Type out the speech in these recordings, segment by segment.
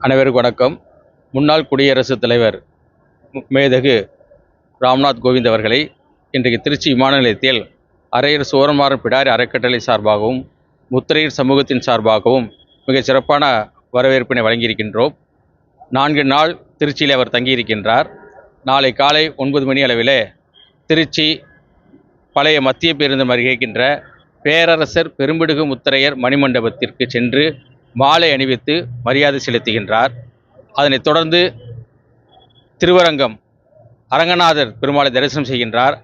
அனைவருக்கும் வணக்கம். முன்னாள் குடியரசுத் தலைவர் மேதகு ராம்நாத் கோவிந்த் அவர்களை இன்றைக்கு திருச்சி விமான நிலையத்தில் அரையர் சோரமாறன் பிடாரி அறக்கட்டளை சார்பாகவும் முத்திரையர் சமூகத்தின் சார்பாகவும் மிகச் சிறப்பான வரவேற்பினை வழங்கியிருக்கின்றோம். 4 நாள் திருச்சியில் அவர் தங்கியிருக்கின்றார். நாளை காலை 9 மணி அளவில் திருச்சி பழைய மத்திய பேருந்து அருகின்ற பேரரசர் பெரும்பிடுகு முத்திரையர் மணிமண்டபத்திற்கு சென்று மாலை அணிவித்து மரியாதை செலுத்துகின்றார். அதனைத் தொடர்ந்து திருவரங்கம் அரங்கநாதர் பெருமாளை தரிசனம் செய்கின்றார்.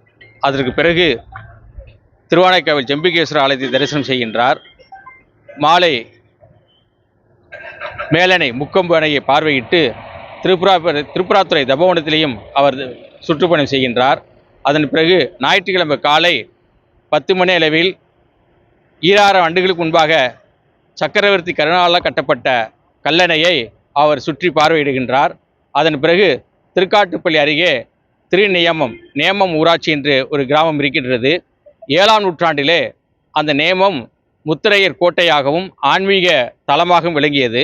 அதற்கு பிறகு திருவானைக்காவல் ஜம்பிகேஸ்வரர் ஆலயத்தை தரிசனம் செய்கின்றார். மேலணை முக்கொம்பு அணையை பார்வையிட்டு திரிபுராத்துறை தபோவனத்திலேயும் அவர் சுற்றுப்பயணம் செய்கின்றார். அதன் பிறகு ஞாயிற்றுக்கிழமை காலை 10 மணி அளவில் 26 ஆண்டுகளுக்கு முன்பாக சக்கரவர்த்தி கருணாலால் கட்டப்பட்ட கல்லணையை அவர் சுற்றி பார்வையிடுகின்றார். அதன் பிறகு திருக்காட்டுப்பள்ளி அருகே நேமம் ஊராட்சி என்று ஒரு கிராமம் இருக்கின்றது. 7ஆம் நூற்றாண்டிலே அந்த நேமம் முத்திரையர் கோட்டையாகவும் ஆன்மீக தலமாகவும் விளங்கியது.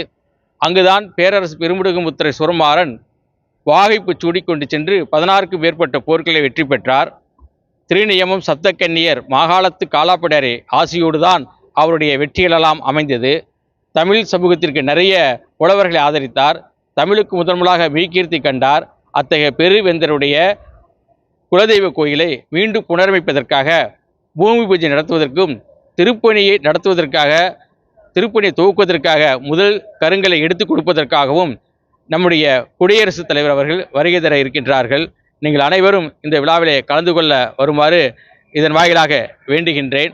அங்குதான் பேரரசு பெரும்பிடுகு முத்திரை சோரமாறன் வாகைப்பு சூடிக்கொண்டு சென்று 16க்கும் மேற்பட்ட போர்களை வெற்றி பெற்றார். திருநியமம் சப்தக்கன்னியர் மாகாளத்து காலாப்படையாரை ஆசியோடு தான் அவருடைய வெற்றிகளெல்லாம் அமைந்தது. தமிழ் சமூகத்திற்கு நிறைய புலவர்களை ஆதரித்தார். தமிழுக்கு முதன்முதலாக மெய்கீர்த்தி கண்டார். அத்தகைய பெருவேந்தருடைய குலதெய்வ கோயிலை மீண்டும் புனரமைப்பதற்காக பூமி பூஜை நடத்துவதற்கும் திருப்பணியை துவக்குவதற்காக முதல் கருங்கலை எடுத்துக் கொடுப்பதற்காகவும் நம்முடைய குடியரசுத் தலைவர் அவர்கள் வருகை தர இருக்கின்றார்கள். நீங்கள் அனைவரும் இந்த விழாவிலே கலந்து கொள்ள வருமாறு இதன் வாயிலாக வேண்டுகின்றேன்.